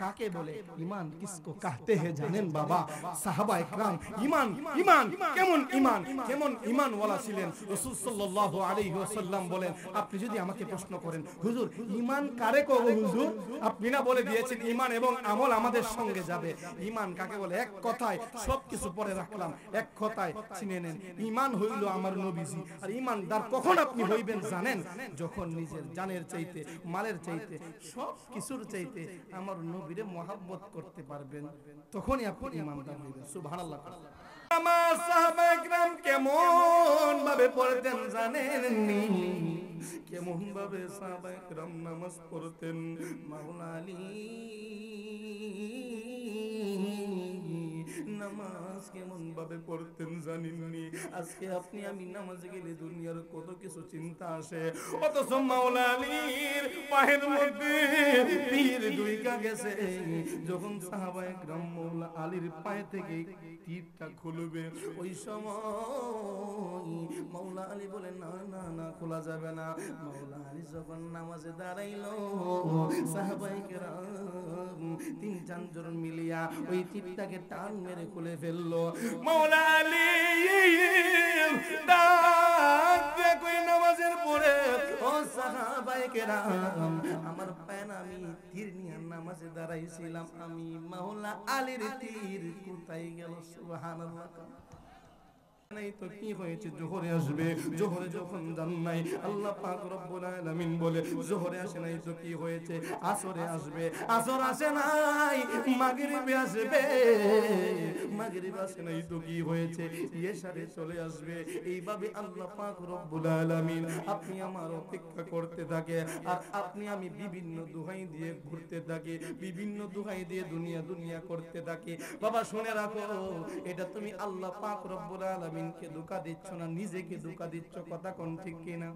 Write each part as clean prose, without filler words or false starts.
काके बोले ईमान किसको कहते हैं जानेन बाबा साहबा इकराम ईमान ईमान केमन ईमान वाला ছিলেন রাসূল সাল্লাল্লাহু আলাইহি ওয়াসাল্লাম বলেন আপনি যদি আমাকে প্রশ্ন করেন হুজুর ঈমান কারে কব হুজুর আপনি না বলে দিয়েছেন ঈমান এবং আমল আমাদের সঙ্গে যাবে ঈমান কাকে বলে এক কথায় সবকিছু পরে রাখলাম এক কথায় চিনে নেন ঈমান হইল আমার নবীজি আর ঈমানদার কখন আপনি হইবেন জানেন যখন নিজের জানের চাইতে মালের চাইতে সব কিছুর চাইতে আমার নবীরে মহব্বত করতে পারবেন তখনই আপনি ঈমানদার হইবেন সুবহানাল্লাহ আমার সাহাবা ইকরাম কেমন ভাবে পড়তেন জানেননি কেমন ভাবে সাহাবা ইকরাম নামাজ পড়তেন মাওলা আলী নামাজ কেমন ভাবে পড়তেন জানেননি আজকে আপনি আমি নামাজে গেলে দুনিয়ার কত কিছু চিন্তা আসে অথচ মাওলা আলীর পায়ের মধ্যে তীর দুইকা গেছে যখন সাহাবায়ে কেরাম মাওলা আলীর পায়ে থেকে তীরটা খুলবে ওই সময় মাওলা আলী বলে না না না খোলা যাবে না মাওলা আলী যখন নামাজে দাঁড়াইলো সাহাবায়ে কেরাম তিন চারজন মিলিয়া ওই তীরটাকে টান মেরে খুলে ফেললো মাওলা আলী ডাক দিয়ে কই নামাজের পরে ও সাহাবায়ে কেরাম আমার পায়ে আমি তীর নিয়ে নামাজে দাঁড়াইছিলাম আমি মাওলা আলীর তীর কোথায় গেল সুবহানাল্লাহ নাই তো কি হয়েছে জোহরে আসবে জোহরে যখন জান নাই আল্লাহ পাক রব্বুল আলামিন বলে জোহরে আসে নাই তো কি হয়েছে আসরে আসবে আসর আসে নাই মাগরিবে আসবে মাগরিব আসে নাই তো কি হয়েছে ইশারে চলে আসবে এইভাবে আল্লাহ পাক রব্বুল আলামিন আপনি আমার অপেক্ষা করতে থাকে আর আপনি আমি বিভিন্ন দোহাই দিয়ে ঘুরতে থাকি বিভিন্ন দোহাই দিয়ে দুনিয়া দুনিয়া করতে থাকি বাবা শুনে রাখো এটা তুমি আল্লাহ পাক রব্বুল আলামিন কে ধোঁকা দিচ্ছ না নিজেকে ধোঁকা দিচ্ছ কথা কোন ঠিক কিনা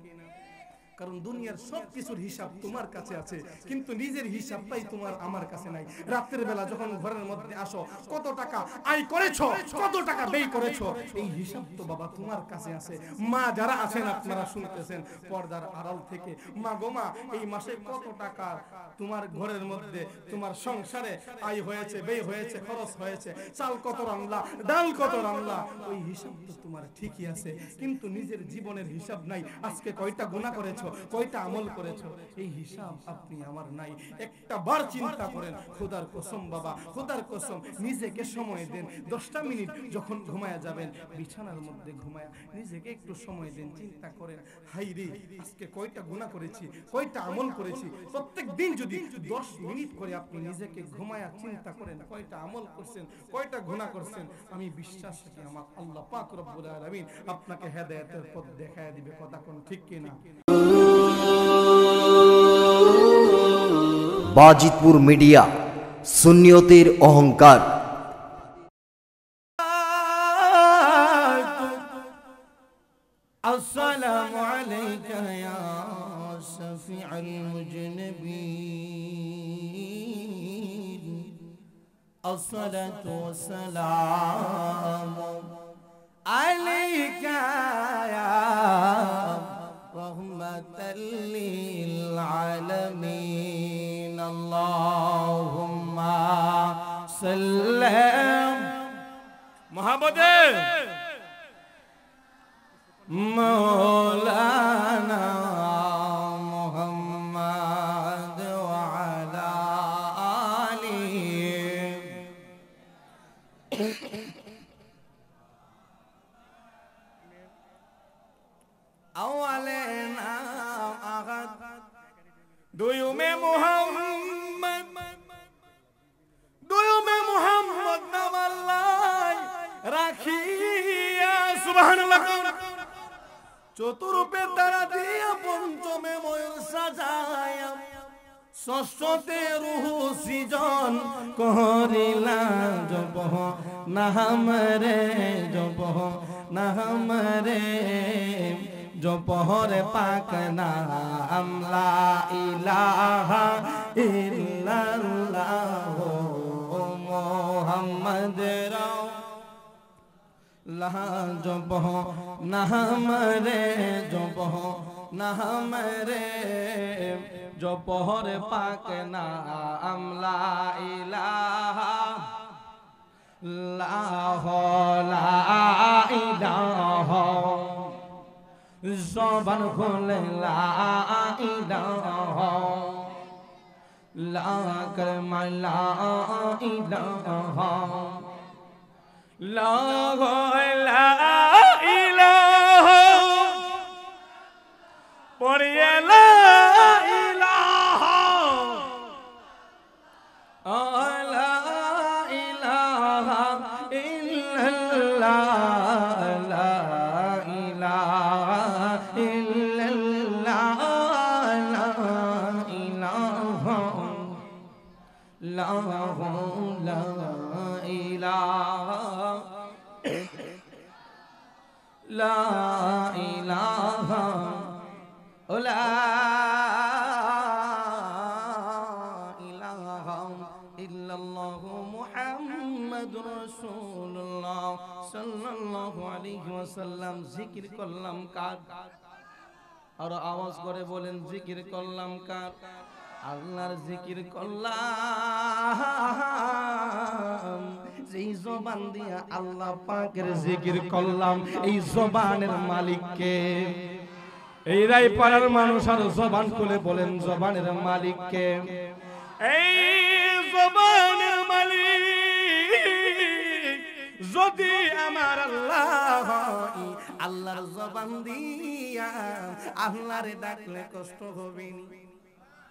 কারণ দুনিয়ার সবকিছুর হিসাব তোমার কাছে আছে কিন্তু নিজের হিসাবটাই তোমার আমার কাছে নাই রাতের বেলা যখন ঘরের মধ্যে আসো কত টাকা আয় করেছো কত টাকা ব্যয় করেছো এই হিসাব তো বাবা তোমার কাছে আছে মা যারা আছেন আপনারা শুনতেছেন পর্দার আড়াল থেকে মা গো মা এই মাসে কত টাকা তোমার ঘরের মধ্যে তোমার সংসারে আয় হয়েছে ব্যয় হয়েছে খরচ হয়েছে চাল কত রান্না ডাল কত রান্না ওই হিসাব তো তোমার ঠিকই আছে কিন্তু নিজের জীবনের হিসাব নাই আজকে কয়টা গুনাহ করেছো কয়টা আমল করেছো এই হিসাব আপনি আমার নাই একটা বার চিন্তা করেন খোদার কসম বাবা খোদার কসম নিজেকে সময় দেন 10টা মিনিট যখন ঘুমায়া যাবেন বিছানার মধ্যে ঘুমায়া নিজেকে একটু সময় দেন চিন্তা করেন হাই রে আজকে কয়টা গুনাহ করেছি কয়টা আমল করেছি প্রত্যেক দিন যদি 10 মিনিট করে আপনি নিজেকে ঘুমায়া চিন্তা করেন কয়টা আমল করছেন কয়টা গুনাহ করছেন আমি বিশ্বাস করি আমার আল্লাহ পাক রব্বুল আলামিন আপনাকে হেদায়েতের পথ দেখায় দিবে কথা কোন ঠিক কিনা बाजितपुर मीडिया सुन्नियतेर अहंकार अस्सलामु अलैका या शफीअल मुजनबीन अस्सलातु वस्सलामु अलैका या रहमतल लिल आलमीन अल्लाहुम्मा सल्ली मोहब्बत मौलाना मुहम्मद व अला आलिहि अव्वले नाम अहद दुयुमे मुहम्मद नाम अल्लाह राखिया सुबहानाल्लाह चतुर्पे तारा दिया पंचमे मयूर साजाया षष्ठते रूह सृजन करिला जब नाम रे जब नाम रे जपहर पाक नाम ला इलाहा इल्लल्लाह मुहम्मद ला जब नाम रे जब नाम रे जो पहर पाक नाम ला इलाहा ला इलाहा ज़बान खोले ला इलाहा ला कलमा ला इलाहा ला इलाहा पढ़िए ला इलाहा ला इलाहा इल्लल्लाह ला इलाहा इल्लल्लाह ला इलाहा ला इलाहा ला इलाहा ला इलाहा इल्लल्लाह मुहम्मदुर रासूलुल्लाह सल्लल्लाहु अलैहि वसल्लम जिकिर করলাম কার আর আওয়াজ করে বলেন জিকির করলাম কার আল্লাহর জিকির করলাম যেই জবান দিয়া আল্লাহ পাকের জিকির করলাম এই জবানের মালিক কে এই রায়পাড়ার মানুষ আর জবান খুলে বলেন জবানের মালিক কে এই জবানের মালিক যদি আমার আল্লাহ আল্লাহর জবান দিয়া আল্লাহরে ডাকলে কষ্ট হবে না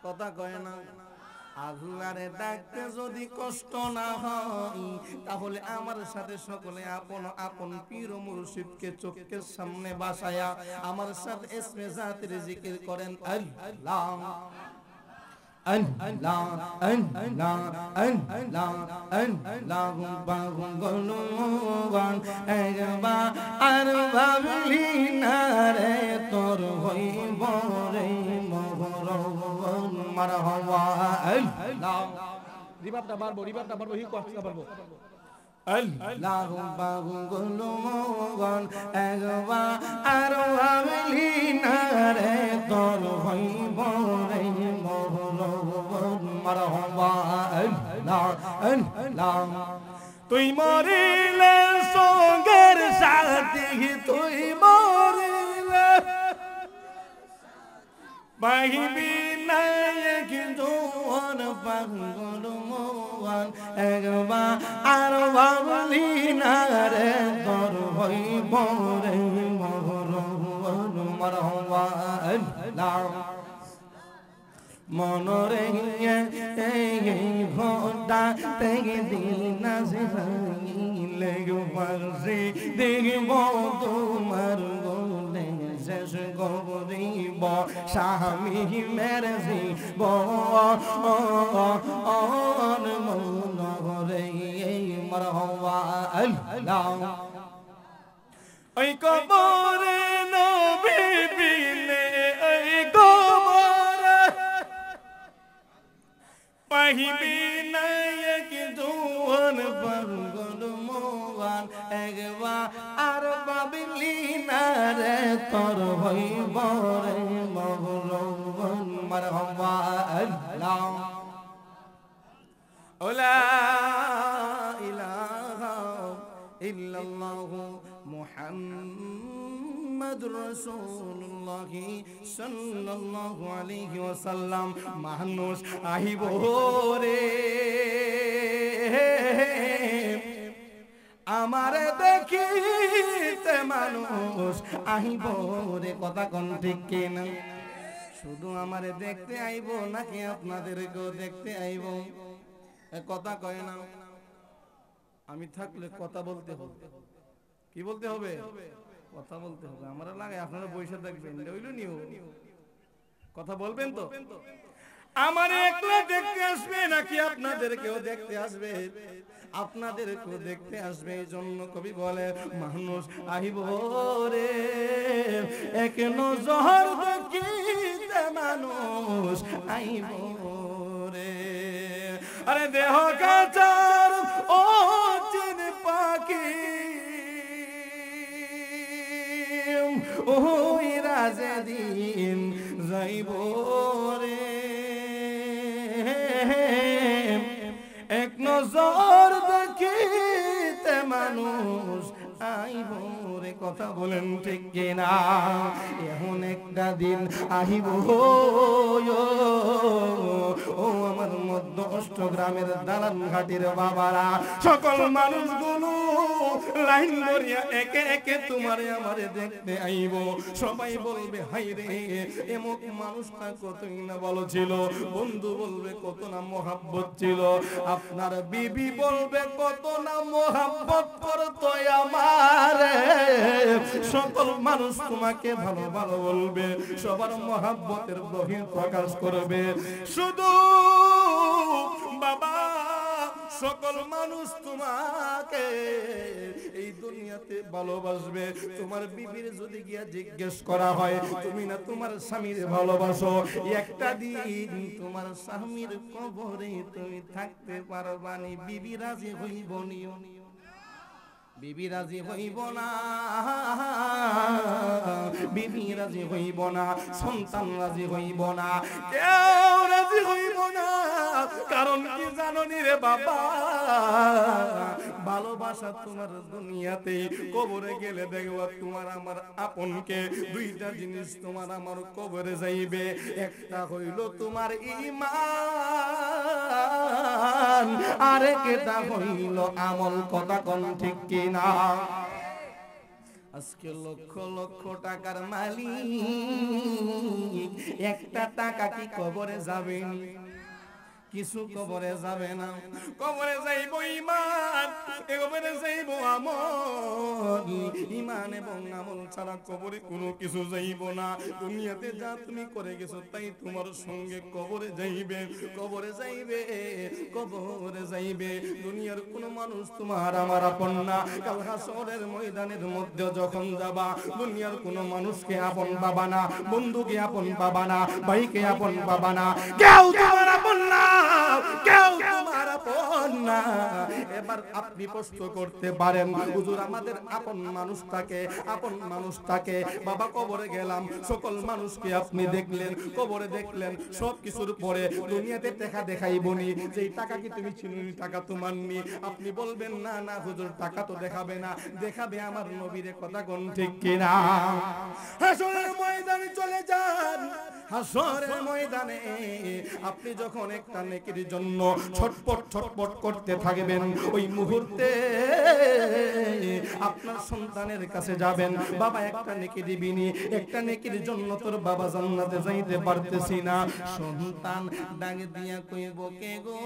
কথা কয় না আল্লাহরে ডাকতে যদি কষ্ট না হয় তাহলে আমার সাথে সকলে আপন আপন পীর ও মুর্শিদকে চোখের সামনে বসায়া আমার সাথে ইসমে জাতের জিকির করেন আল্লাহ আল্লাহ আল্লাহ আল্লাহ আল্লাহ বাগুন একবা আর ভাবলি না রে তোর হইব রে মোহরম মারহাবা আল্লাহ রিবাবটা মারবো হি কথা পারবো আল্লাহ বাগুন একবা আর ভাবলি না রে তোর হইব রে মারহাবা আল্লাহ আল্লাহ তুই মরিলে সঙ্গের সাথী তুই মরিলে পাইবি না একজন পাগল মোহন একবার আর ভাবলি না রে তোর হইব রে মোহন মারহাবা আল্লাহ মনরে এই ঘন্টা থেকে দিন আসলে পাশে দেখব তোমার গোলে শেষ করিব স্বামী মেরেছি মনরে মারহাবা আল্লাহ ওই কবরে নবী বিনে ওই কবরে পাহিবি না একজন পাগল মোহন একবার আর পাবিলি না রে তোর হইব রে মোহন মারহাবা আল্লাহ লা ইলাহা ইল্লাল্লাহ মুহাম্মাদুর রাসূলুল্লাহ সাল্লাল্লাহু আলাইহি ওয়াসাল্লাম মানুষ আহিব রে আমারে দেখিতে মানুষ আহিব রে কথা কোন ঠিক কিনা শুধু আমারে দেখতে আইব নাকি আপনাদেরকেও দেখতে আইব কথা কয় না আমি থাকলে কথা বলতে হবে কি বলতে হবে কথা বলতে হবে আমরা লাগে আপনারা বসে থাকবেন হইলো নিও কথা বলবেন তো আমার একলা দেখতে আসবে নাকি আপনাদেরকেও দেখতে আসবে আপনাদেরকেও দেখতে আসবে এই জন্য কবি বলে মানুষ আহিব রে এক নজর দেখিতে মানুষ আইব রে আরে দেহ কাচার ও চিন পাখি ওই রাজে দিন যাইব রে এক নজর দেখিতে মানুষ আইব রে, কথা বলেন ঠিক কিনা? এখন একটা দিন আহিব ও আমার মধ্য অষ্টগ্রামের দালান ঘাটির বাবারা, সকল মানুষগুলো লাইন ধরিয়া একে একে তোমারে আমারে দেখতে আইব। সবাই বলবে হাই রে, এমক মানুষটা কতই না ভালো ছিল, বন্ধু বলবে কত না মোহাব্বত ছিল, আপনার বিবি বলবে কত না মোহাব্বত করতো আমার। সকল মানুষ তোমাকে ভালো ভালো বলবে, সবার মোহাব্বতের বহির প্রকাশ করবে। শুধু বাবা সকল মানুষ তোমাকে এই দুনিয়াতে ভালোবাসবে। তোমার বিবির যদি গিয়া জিজ্ঞেস করা হয় তুমি না তোমার স্বামীর ভালোবাসো, একটা দিন তোমার স্বামীর কবরে তুমি থাকতে পারবানি, বিবি রাজি হইব নিও, বিবি রাজি হইব না, বিবি রাজি হইব না, সন্তান রাজি হইব না, কেউ রাজি হইব না। কারণ কি জানো নি রে বাবা, ভালোবাসা তোমার দুনিয়াতেই, কবরে গেলে দেখবা তোমার আমার আপনকে দুইটা জিনিস তোমার আমার কবরে যাইবে। একটা হইল তোমার ঈমান, আরেকটা হইল আমল, কথা কোন ঠিক কি না? আজকে লক্ষ লক্ষ টাকার মালিক, একটা টাকা কি কবরে যাবে? কিছু কবরে যাবে না। কবরে যাইব ঈমান, কবরে যাইব আমল। ঈমান এবং আমল ছাড়া কবরে কোনো কিছু যাইব না। দুনিয়াতে যা তুমি করে গেছো তাই তোমার সঙ্গে কবরে যাইবে, কবরে যাইবে, কবরে যাইবে। দুনিয়ার কোনো মানুষ তোমার আমার আপন না। কাল হাসরের ময়দানের মধ্যে যখন যাবা, দুনিয়ার কোনো মানুষকে আপন পাবা না, বন্ধুকে আপন পাবা না, ভাইকে আপন পাবা না, কেউ তোমার আপন না, কেউ তোমার আপন না। এবার আপনি প্রশ্ন করতে পারেন, হুজুর আমাদের আপন মানুষটাকে, আপন মানুষটাকে, বাবা কবরে গেলাম, সকল মানুষকে আপনি দেখলেন, কবরে দেখলেন, সব কিছুর পরে দুনিয়াতে টাকা দেখাইবনি, যেই টাকা কি তুমি চিনুনি, টাকা তোমার নি। আপনি বলবেন না না হুজুর টাকা তো দেখাবে না, দেখাবে আমার নবীরে, কথা কোন ঠিক কিনা? হাসরের ময়দানে চলে যান, হাসরের ময়দানে আপনি যখন একটা নেকির জন্য ছটপট ছটপট করতে থাকবেন, ওই মুহূর্তে আপনার সন্তানের কাছে যাবেন, বাবা একটা নেকি দিবিনি, একটা নেকির জন্য তোর বাবা জান্নাতে যাইতে পারতেছি না। সন্তান ডাক দিয়া কইব কে গো,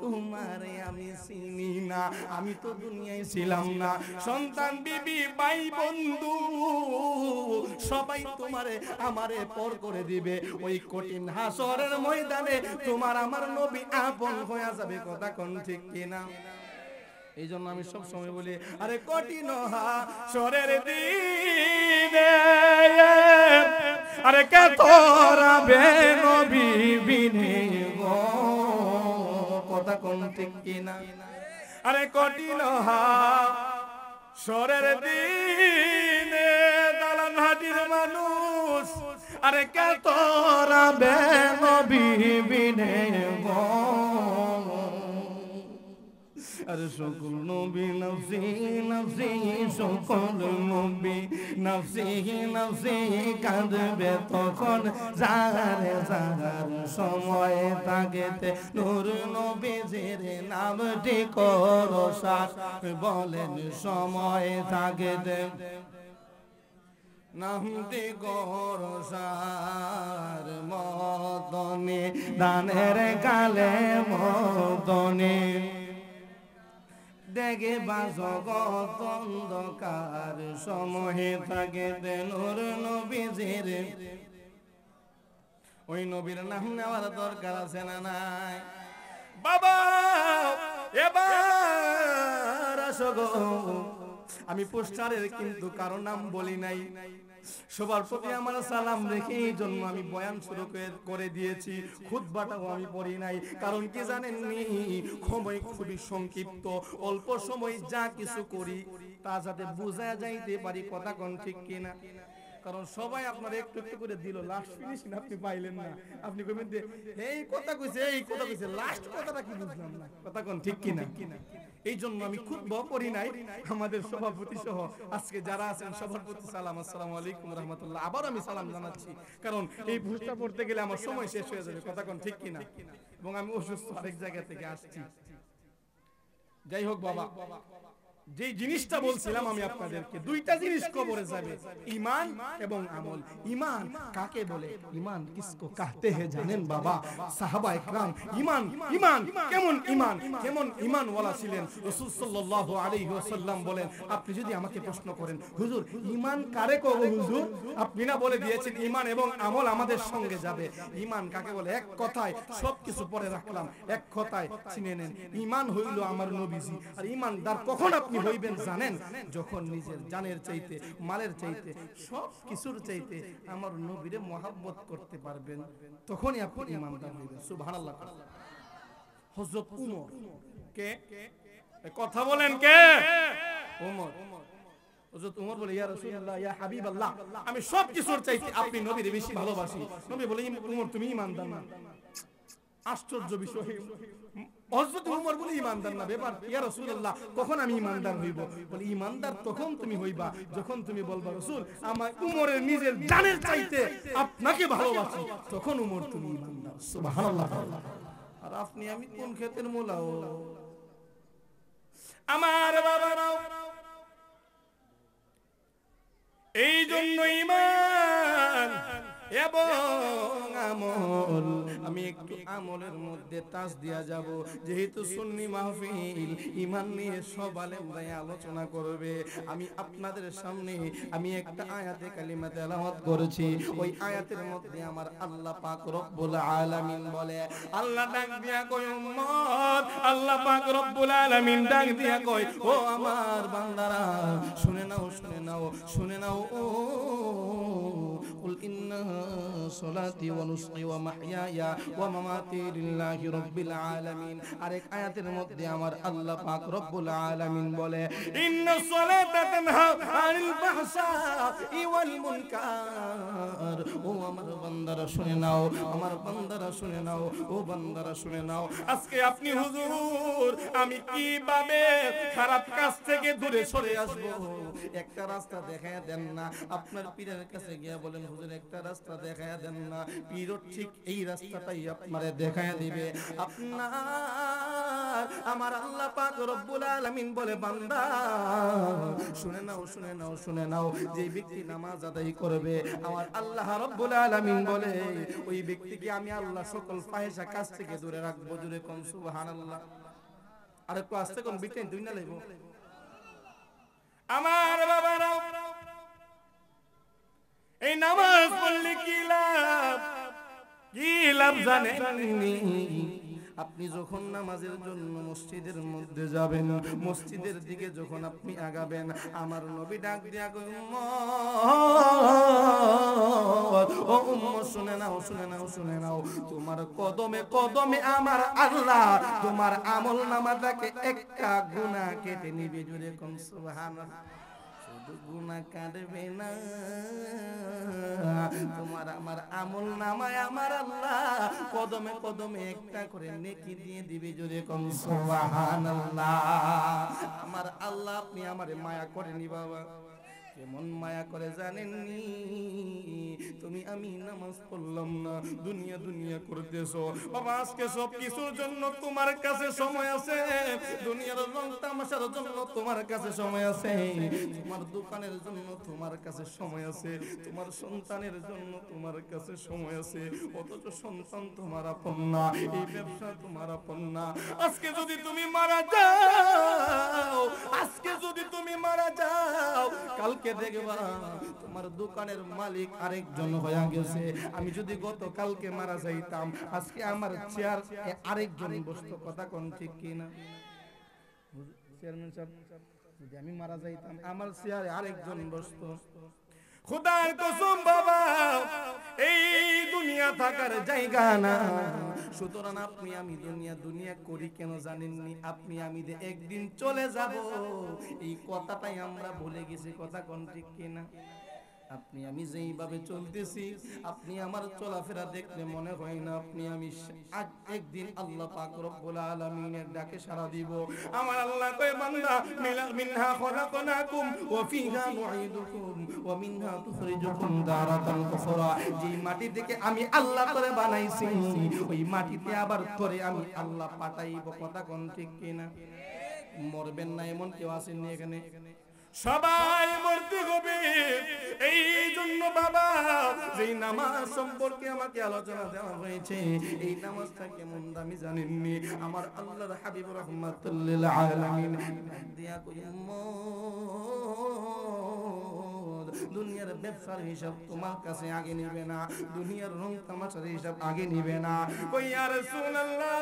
তোমারে আমি চিনি না, আমি তো দুনিয়ায় ছিলাম না। সন্তান, বিবি, ভাই, বন্ধু সবাই তোমারে আমারে পর করে দিবে। ওই কঠিন হাসরের ময়দানে তোমার আমার নবী আপন হয়ে যাবে, কথা কোন ঠিক কিনা? এই জন্য আমি সব সময় বলি, আরে কঠিন হাসরের দিনে আরে কে তোরাবে নবী বিনে গো, কথা কোন ঠিক কিনা? আরে কঠিন হাসরের দিনে দালান হাটির মানুষ, আরে কে তোরাবে নবী বিনে গো। আরে সকল নবী নফসি নফসি, সকল নবী নফসি নফসি কাঁদবে তখন যারে যার সময় থাকেতে নূর নবীজির নামটি করো সার, বলেন সময় থাকেতে নামটি করো সার, মদনে দানের গালে মদনে দেখে জগৎ অন্ধকার সময়ে থাকে নূর নবীজির। ওই নবীর নাম নেওয়ার দরকার আছে না নাই? বাবা এবার আসো গো, আমি পোস্টারের কিন্তু কারো নাম বলি নাই, সবার প্রতি আমার সালাম রেখে এই জন্য আমি বয়ান শুরু করে দিয়েছি, খুতবাটাও আমি পড়ি নাই। কারণ কি জানেননি, সময় খুবই সংক্ষিপ্ত, অল্প সময় যা কিছু করি তা যাতে বোঝা যাইতে পারি, কথা কোন ঠিক কিনা? কারণ সবাই আপনার একটু একটু করে দিল, লাস্ট ফিনিশিং আপনি পাইলেন না। আপনি কইবেন যে এই কথা কইছে লাস্ট কথাটা কি বুঝলাম না। কথা কোন ঠিক কি না? এই জন্য আমি খুতবা পড়ি নাই। আমাদের সভাপতি সহ আজকে যারা আছেন সবার প্রতি সালাম, আসসালামু আলাইকুম রাহমাতুল্লাহ। আবার আমি সালাম জানাচ্ছি, কারণ এই ভোজটা পড়তে গেলে আমার সময় শেষ হয়ে যাবে। কথা কোন ঠিক কি না? এবং আমি অসুস্থ, আরেক জায়গা থেকে আসছি। যাই হোক বাবা, যে জিনিসটা বলছিলাম আমি আপনাদেরকে, দুইটা জিনিস কবরে যাবে, ঈমান এবং আমল। ঈমান কাকে বলে? ঈমান কিসকো কাহতে हैं জানেন বাবা? সাহাবা ইকরাম ঈমান কেমন ঈমান ওয়ালা ছিলেন। রাসূল সাল্লাল্লাহু আলাইহি ওয়াসাল্লাম বলেন, আপনি যদি আমাকে প্রশ্ন করেন হুজুর ঈমান কারে কব হুজুর, আপনি না বলে দিয়েছেন ঈমান এবং আমল আমাদের সঙ্গে যাবে। ঈমান কাকে বলে? এক কথায় সবকিছু পরে রাখলাম, এক কথায় চিনে নেন, ঈমান হইল আমার নবীজি। আর ঈমানদার কখন আপনি হইবেন জানেন? যখন নিজের জানের চাইতে, মালের চাইতে, সব কিছুর চাইতে আমার নবীরে মহব্বত করতে পারবেন, তখনই আপনি ঈমানদার হইবেন। সুবহানাল্লাহ। হযরত উমর কে কথা বলেন, কে? উমর। হযরত উমর বলে, ইয়া রাসূলুল্লাহ, ইয়া হাবিবাল্লাহ, আমি সব কিছুর চাইতে আপনি নবীরে বেশি ভালোবাসি। নবী বলে, উমর তুমি ঈমানদার না। আশ্চর্য বিষয়, হযরত উমর বলে ঈমানদার না। ব্যাপার, ইয়া রাসূলুল্লাহ কখন আমি ঈমানদার হইব? বলে ঈমানদার তখন তুমি হইবা যখন তুমি বলবা রাসূল আমার উমরের নিজের জানের চাইতে আপনাকে ভালোবাসি, তখন উমর তুমি ঈমানদার। সুবহানাল্লাহ। আর আপনি আমি কোন ক্ষেতের মোলাও? আমার বাবারাও, এই জন্য ঈমান এবং আমল, আমি একটু আমলের মধ্যে টাচ দিয়া যাব, যেহেতু সুন্নি মাহফিল, ঈমান নিয়ে সব আলেম ভাই আলোচনা করবে। আমি আপনাদের সামনে আমি একটা আয়াতে কালিমা তেলাওয়াত করেছি, ওই আয়াতের মধ্যে আমার আল্লাহ পাক রব্বুল আলামিন বলে, আল্লাহ ডাক দিয়া কয় উম্মত, আল্লাহ পাক রব্বুল আলামিন ডাক দিয়া কয়, ও আমার বান্দারা শুনে নাও, শুনে নাও, শুনে নাও, ও কুল ইন্না সলাতি ওয়া নুসকি ওয়া মাহইয়ায়া ওয়া মামাতি লিল্লাহি রাব্বিল আলামিন। আরেক আয়াতের মধ্যে আমার আল্লাহ পাক রব্বুল আলামিন বলে, ইন্না সলাতা তানহা আনিল ফাহশাই ওয়াল মুনকার। ও আমার বান্দারা শুনে নাও, আমার বান্দারা শুনে নাও, ও বান্দারা শুনে নাও। আজকে আপনি হুজুর আমি কিভাবে খারাপ কাজ থেকে দূরে সরে আসব? একটা রাস্তা দেখায় দেন না। আপনার পীরের কাছে গিয়া বলেন, হুজুর একটা রাস্তা দেখায় দেন না। পীর ঠিক এই রাস্তাটাই আপনারে দেখায় দিবে। আপনার আমার আল্লাহ পাক রব্বুল আলামিন বলে, বান্দা শুনে নাও, শুনে নাও, শুনে নাও, যে ব্যক্তি নামাজ আদায় করবে, আমার আল্লাহ রব্বুল আলামিন বলে ওই ব্যক্তিকে আমি আল্লাহ সকল ফাহিশা কাজ থেকে দূরে রাখবো। জুড়ে কোন সুবহানাল্লাহ। আর একটু আস্তে কোন বিটেন দুই না লাইবো। আমার বাবারাও, এই নামাজ পড়লে কি লাভ? কি লাভ জানেননি? আপনি যখন নামাজের জন্য মসজিদের মধ্যে যাবেন, মসজিদের দিকে যখন আপনি আগাবেন, আমার নবী ডাক দিয়া কই, উম্মত, ও উম্মত শুনে নাও, শুনে নাও, শুনে নাও, তোমার কদমে কদমে আমার আল্লাহ তোমার আমল নামাটাকে একটা গুনাহ কেটে নিবে। জুড়ে কোন সুবহানাল্লাহ। শুধু গুনাহ কাটবে না, তোমার আমার আমল নামায় আমার আল্লাহ কদমে কদমে একটা করে নেকি দিয়ে দিবে। জোরে কোন সুবহানাল্লাহ। আমার আল্লাহ আপনি আমারে মায়া করেনি বাবা, কেমন মায়া করে জানেননি? তুমি আমি নামাজ পড়লাম না, দুনিয়া দুনিয়া করতেছো বাবা। আজকে সব কিছুর জন্য তোমার কাছে সময় আছে, দুনিয়ার রং তামাশার জন্য তোমার কাছে সময় আছে, তোমার দোকানের জন্য তোমার কাছে সময় আছে, তোমার সন্তানের জন্য তোমার কাছে সময় আছে, অথচ সন্তান তোমার আপন না, এই ব্যবসা তোমার আপন না। আজকে যদি তুমি মারা যাও, আজকে যদি তুমি মারা যাও, কালকে দেখবা তোমার দোকানের মালিক আরেকজন হয়ে গেছে। আমি যদি গতকালকে মারা যাইতাম, আজকে আমার চেয়ার আরেকজন বসতো। কথা কোন ঠিক কিনা? চেয়ারম্যান সাহেব, যদি আমি মারা যাইতাম আমার চেয়ারে আরেকজন বসতো। খোদার কসম বাবা, এই দুনিয়া থাকার জায়গা না। সুতরাং আপনি আমি দুনিয়া দুনিয়া করি কেন জানেননি? আপনি আমি যে একদিন চলে যাব, এই কথাটাই আমরা ভুলে গেছি। কথা কোন ঠিক কিনা? আপনি আমি যেইভাবে চলতেছি, আপনি আমার চলাফেরা দেখলে মনে হয় না আপনি আমি একদিন আল্লাহ পাক রব্বুল আলামিনের ডাকে সাড়া দিব। আমার আল্লাহ কয় বান্দা মিনহা খলাকনাকুম ওয়া ফিহা নুঈদুকুম ওয়া মিনহা তুখরিজুকুম দারাতান উখরা। যেই মাটি থেকে আমি আল্লাহ করে বানাইছি, ওই মাটিতে আবার তোরে আমি আল্লাহ পাঠাইব। কথা কোন ঠিক কিনা? মরবেন না এমন কেউ আসেননি এখানে? সবাই মরতে হবে। এই জন্য বাবা, যেই নামাজ সম্পর্কে আমাকে আলোচনা দেওয়া হয়েছে, এই নামাজটা কেমন দামি জানেননি? আমার আল্লাহর হাবিব রাহমাতুল লিল আলামিন দিয়া কই দুনিয়ার ব্যবসার হিসাব তোমার কাছে আগে নিবে না, দুনিয়ার রং তামাশার হিসাব আগে নিবে না। কই ইয়া রাসূলুল্লাহ,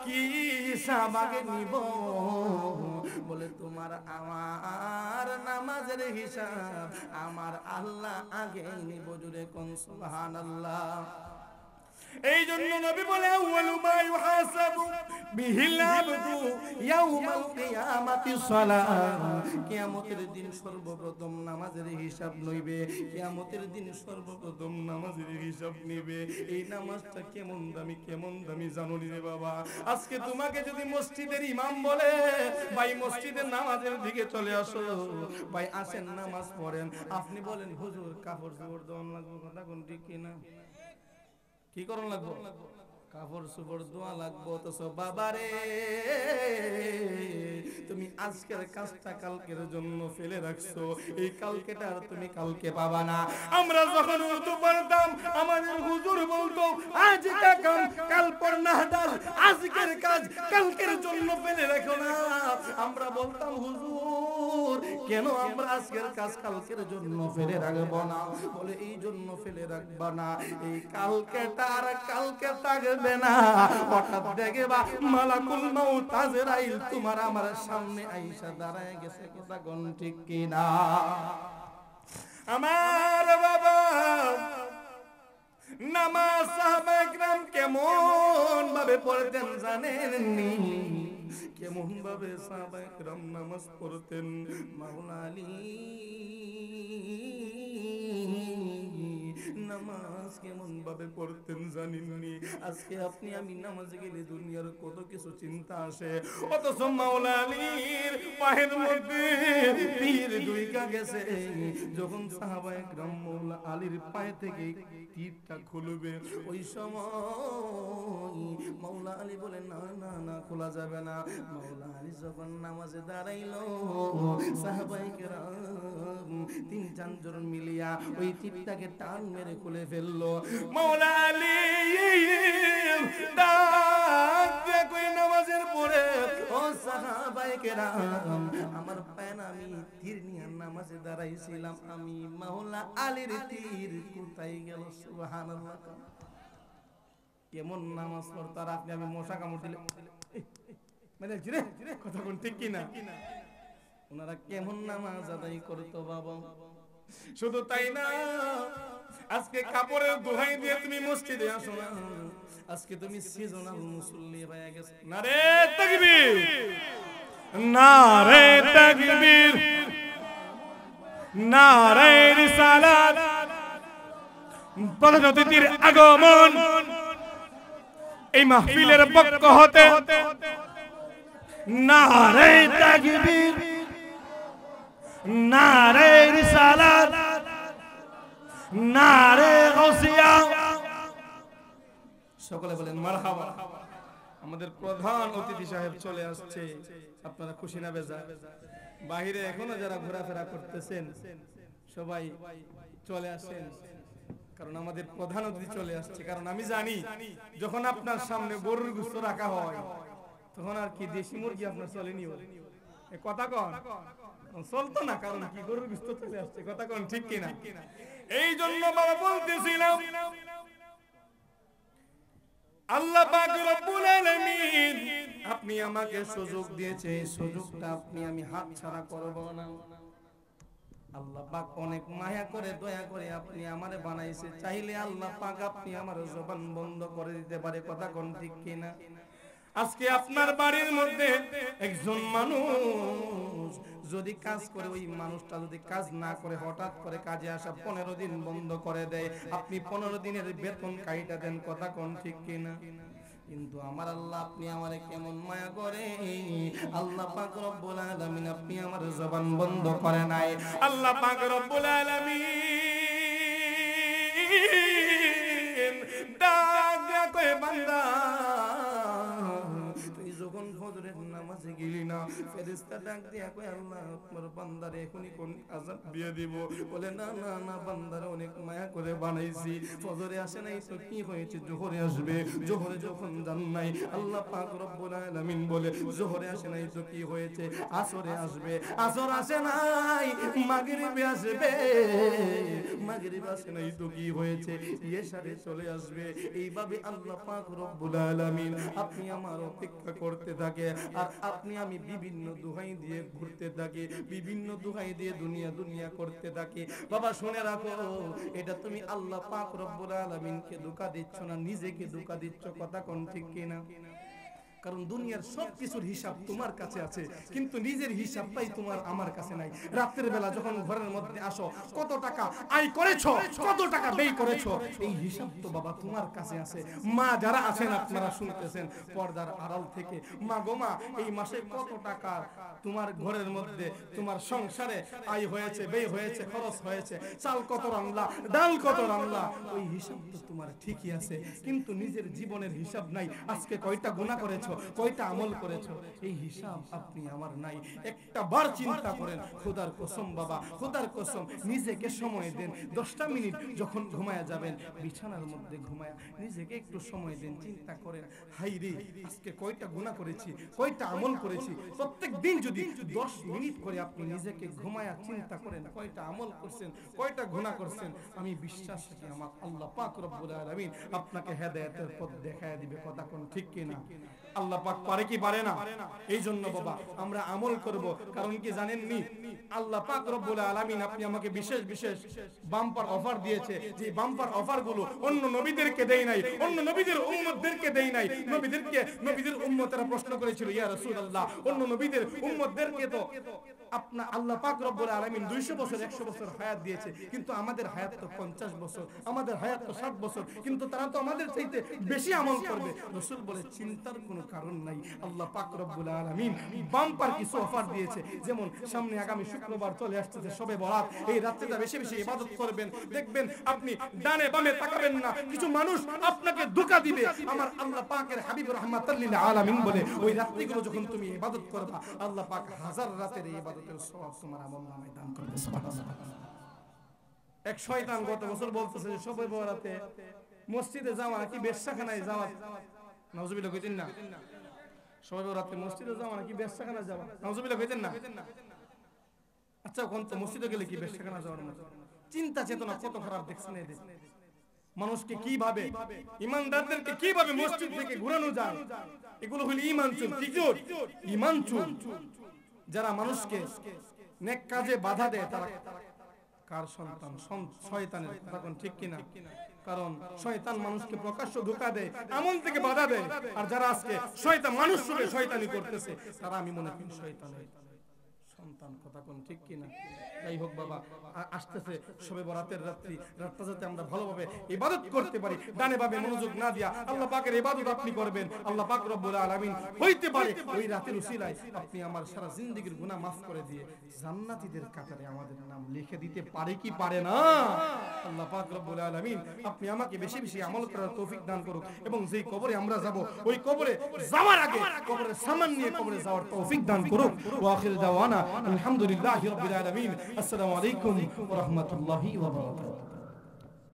কি হিসাব আগে নিব? বলে তোমার আমার নামাজের হিসাব আমার আল্লাহ আগে নিব। জুড়ে কোন সুবহানাল্লাহ। এই জন্য নবী বলে আউয়ালু মা ইউহাসাবু বিহিল আবদু ইয়াউমাল কিয়ামাতিস সালাহ। কিয়ামতের দিন সর্বপ্রথম নামাজের হিসাব লইবে, কিয়ামতের দিন সর্বপ্রথম নামাজের হিসাব নেবে। এই নামাজটা কেমন দামি জানো রে বাবা? আজকে তোমাকে যদি মসজিদের ইমাম বলে ভাই মসজিদের নামাজের দিকে চলে আসো, ভাই আসেন নামাজ পড়েন, আপনি বলেন হুজুর কাপড় চোপড় দেওয়ান লাগবে। কথা কোন ঠিক কিনা? কি করণ লাগবো? কাপড় চোপড় দোয়া লাগবো। অথচ বাবারে তুমি আজকের কাজটা কালকের জন্য ফেলে রাখছো, এই কালকেটা আর তুমি কালকে পাবা না। আমরা যখন উর্দু পড়তাম আমাদের হুজুর বলতো আজ কা কাম কাল পর না ডাল, আজকের কাজ কালকের জন্য ফেলে রাখো না। আমরা বলতাম হুজুর কেন আমরা আজকের কাজ কালকের জন্য ফেলে রাখবো না? বলে এই জন্য ফেলে রাখবা না, এই কালকেটা আর কালকে থাকবে না। হঠাৎ দেখবা মালাকুল মাউত আজরাইল তোমার আমার সামনে আইসা দাঁড়ায় গেছে। কথা কোন ঠিক কিনা? আমার বাবা নামাজ সাহাবায়ে কেরাম কেমন ভাবে পড়তেন জানেননি? কেমন ভাবে সাহাবায়ে কেরাম নামাজ পড়তেন? মাওলা আলী নামাজ কেমন ভাবে পড়তেন জানেননি? আজকে আপনি আমি নামাজে গেলে দুনিয়ার কত কিছু চিন্তা আসে, অথচ মাওলা আলীর পায়ের মধ্যে তীর ঢুইকা গেছে। যখন সাহাবায়ে কেরাম মাওলা আলীর পায়ে থেকে তীরটা খুলবে, ওই সময় মাওলা আলী বলে না না না খোলা যাবে না। মাওলা আলী যখন নামাজে দাঁড়াইলো, সাহাবায়ে কেরাম তিন চারজন মিলিয়া ওই তীরটাকে টান মেরে খুলে ফেললো। মাওলা আলী কই নামাজের পরে ও সাহাবায়ে কেরাম আমার পায়ে আমি তীর নিয়ে নামাজে দাঁড়াইছিলাম, আমি মাওলা আলীর তীর কোথায় গেল? সুবহানাল্লাহ। কেমন নামাজ পড়তার আপনি আমি মশা কামড় দিলে মানে কথা কোন ঠিক কিনা? ওনারা কেমন নামাজ আদায় করতো বাবা। শুধু তাই না, আজকে কাপড়ের দোহাই দিয়ে তুমি মসজিদে আসো না, আজকে তুমি সিজনাল মুসল্লি হয়ে গেছো। নারে তাকবীর, নারে তাকবীর, নারে রিসালাত। প্রধান অতিথির আগমন এই মাহফিলের পক্ষ হতে নারে তাকবীর, নারে রিসালাত, নারে গাউসিয়া। সকলে বলেন মারহাবা। আমাদের প্রধান অতিথি সাহেব চলে আসছে, আপনারা খুশি না বেজার? বাহিরে এখনো যারা ঘোরাফেরা করতেছেন সবাই চলে আসেন, কারণ আমাদের প্রধান অতিথি চলে আসছে। কারণ আমি জানি যখন আপনার সামনে গরুর গোশত রাখা হয় তখন আর কি দেশি মুরগি আপনার চলেনি, কথা কন চলতো না, কারণ কি গরুর গোশত চলে আসছে। কথা কন ঠিক কিনা? এই জন্য বাবা বলতেছিলাম আল্লাহ পাক রব্বুল আলামিন আপনি আমাকে সুযোগ দিয়েছে, এই সুযোগটা আপনি আমি হাতছাড়া করব না। আল্লাহ পাক অনেক মায়া করে দয়া করে আপনি আমারে বানাইছে, চাইলে আল্লাহ পাক আপনি আমার জবান বন্ধ করে দিতে পারে। কথা কোন ঠিক কিনা? আজকে আপনার বাড়ির মধ্যে একজন মানুষ যদি কাজ করে ওই মানুষটা যদি কাজ না করে হঠাৎ করে কাজে আসা 15 দিন বন্ধ করে দেয়, আপনি 15 দিনের বেতন কাইটা দেন, কথা কোন ঠিক কিনা? কিন্তু আমার আল্লাহ আপনি আমারে কেমন মায়া করে, আল্লাহ পাক রব্বুল আলামিন আপনি আমার জবান বন্ধ করে নাই। আল্লাহ পাক রব্বুল আলামিন ডাক দিয়া কয় বান্দা তুই যখন ফজরের নামাজে গেলি না, ফেরেশতা ডাক দিয়া কয় আল্লাহ আপনার বান্দারে এখনি কোন আযাব দিয়ে দিব? বলে না না না, বান্দারে অনেক মায়া করে বানাইছি, ফজরে আসে নাই তো কি হয়েছে, জোহরে আসবে, জোহরে যখন জান নাই, আল্লাহ পাক রব্বুল আলামিন বলে জোহরে আসে নাই তো কি হয়েছে, আসরে আসবে, আসর আসে নাই, মাগরিবে আসবে, মাগরিব আসে নাই তো কি হয়েছে, ইশারে চলে আসবে। এইভাবে আল্লাহ পাক রব্বুল আলামিন আপনি আমার অপেক্ষা করতে থাকে, আর আপনি আমি বিভিন্ন দোহাই দিয়ে ঘুরতে থাকি, বিভিন্ন দোহাই দিয়ে দুনিয়া দুনিয়া করতে থাকি। বাবা শুনে রাখো, এটা তুমি আল্লাহ পাক রব্বুল আলামিনকে ধোঁকা দিচ্ছ না, নিজেকে ধোঁকা দিচ্ছ, কথা কোন ঠিক কিনা? কারণ দুনিয়ার সবকিছুর হিসাব তোমার কাছে আছে, কিন্তু নিজের হিসাবটাই তোমার আমার কাছে নাই। রাতের বেলা যখন ঘরের মধ্যে আসো, কত টাকা আয় করেছো, কত টাকা ব্যয় করেছো, এই হিসাব তো বাবা তোমার কাছে আছে। মা যারা আছেন আপনারা শুনতেছেন পর্দার আড়াল থেকে, মা গো মা, এই মাসে কত টাকা তোমার ঘরের মধ্যে তোমার সংসারে আয় হয়েছে, ব্যয় হয়েছে, খরচ হয়েছে, চাল কত রান্না, ডাল কত রান্না, ওই হিসাব তো তোমার ঠিকই আছে, কিন্তু নিজের জীবনের হিসাব নাই। আজকে কয়টা গুনাহ করেছো, কয়টা আমল করেছো, এই হিসাব আপনি আমার নাই। একটা বার চিন্তা করেন, খোদার কসম বাবা, খোদার কসম, নিজেকে সময় দেন। 10টা মিনিট যখন ঘুমায়া যাবেন, বিছানার মধ্যে ঘুমায়া নিজেকে একটু সময় দেন, চিন্তা করেন, হাই রে আজকে কয়টা গুনাহ করেছি, কয়টা আমল করেছি। প্রত্যেক দিন যদি 10 মিনিট করে আপনি নিজেকে ঘুমায়া চিন্তা করেন, কয়টা আমল করছেন, কয়টা গুনাহ করছেন, আমি বিশ্বাস করি আমার আল্লাহ পাক রব্বুল আলামিন আপনাকে হেদায়েতের পথ দেখায়া দিবে, কথা কোন ঠিক কিনা? আল্লাহ পাক পারে কি পারে না? এই জন্য বাবা আমরা আমল করব, কারণ কি জানেননি, আল্লাহ পাক রব্বুল আলামিন আপনি আমাকে বিশেষ বিশেষ বাম্পার অফার দিয়েছে, যে বাম্পার অফার গুলো অন্য নবীদেরকে দেই নাই, অন্য নবীদের উম্মতদেরকে দেই নাই। নবীদের উম্মতেরা প্রশ্ন করেছিল, ইয়া রাসূলুল্লাহ, অন্য নবীদের উম্মতদেরকে তো আপনা আল্লাহ পাক রব্বুল আলামিন 200 বছর 100 বছর হায়াত দিয়েছে, কিন্তু আমাদের হায়াত তো 50 বছর, আমাদের হায়াত তো 60 বছর, কিন্তু তারা তো আমাদের চাইতে বেশি আমল করবে। রাসূল বলে চিন্তার কোনো কারণ নাই, আল্লাহ পাক রব্বুল আলামিন বাম্পার কিছু অফার দিয়েছে। যেমন সামনে আগামী শুক্রবার চলে আসছে শবে বরাত, এই রাত্রিটা বেশি বেশি ইবাদত করবেন, দেখবেন আপনি ডানে বামে তাকাবেন না, কিছু মানুষ আপনাকে ধোঁকা দিবে। আমার আল্লাহ পাকের হাবিব রাহমাতুল লিল আলামিন বলে, ওই রাত্রিগুলো যখন তুমি ইবাদত করবা, আল্লাহ পাক হাজার রাতের ইবাদতের সওয়াব তোমার আমলনামায় দান করবে। সুবহানাল্লাহ। এক শয়তান গত বছর বলতেছে যে শবে বরাতে মসজিদে যাওয়া নাকি বেশ্যাখানায় যাওয়া, নাউজুবিল্লাহ কইতেন না? শবে বরাতে মসজিদে যাওয়া নাকি বেশ্যাখানায় যাওয়া, নাউজুবিল্লাহ কইতেন না? আচ্ছা কোন তো মসজিদে গেলে কি বেশ্যাখানা যাওয়ার মতো? চিন্তা চেতনা কত খারাপ দেখছেন এদের। মানুষকে কিভাবে, ইমানদারদেরকে কিভাবে মসজিদ থেকে ঘুরানো যায়, এগুলো হলো ঈমান চুল। কি চুল? ঈমান চুল। যারা মানুষকে নেক কাজে বাধা দেয় তারা কার সন্তান? শয়তানের, তখন ঠিক কিনা? কারণ শয়তান মানুষকে প্রকাশ্য ধোঁকা দেয়, আমল থেকে বাধা দেয়। আর যারা আজকে শয়তান মানুষ রূপে শয়তানি করতেছে, তারা আমি মনে করি শয়তানের সন্তান, কথা কোন ঠিক কিনা? যাই হোক বাবা, আসতেছে শবে বরাতের রাত্রি, রাতটা যাতে আমরা ভালোভাবে ইবাদত করতে পারি, ডানে বামে মনোযোগ না দিয়া আল্লাহ পাকের ইবাদত আপনি করবেন। আল্লাহ পাক রব্বুল আলামিন হইতে পারে ওই রাতের উসিলায় আপনি আমার সারা জিন্দেগীর গুনাহ মাফ করে দিয়ে জান্নাতীদের কাতারে আমাদের নাম লিখে দিতে পারে কি পারে না? আল্লাহ পাক রব্বুল আলামিন আপনি আমাকে বেশি বেশি আমল করার তৌফিক দান করুন, এবং যেই কবরে আমরা যাব ওই কবরে যাওয়ার আগে কবরের সামান নিয়ে কবরে যাওয়ার তৌফিক দান করুন। ওয়া আখির দাওয়ানা আলহামদুলিল্লাহি রাব্বিল আলামিন। আসসালামু আলাইকুম ওয়া রাহমাতুল্লাহি ওয়া বারাকাতুহু।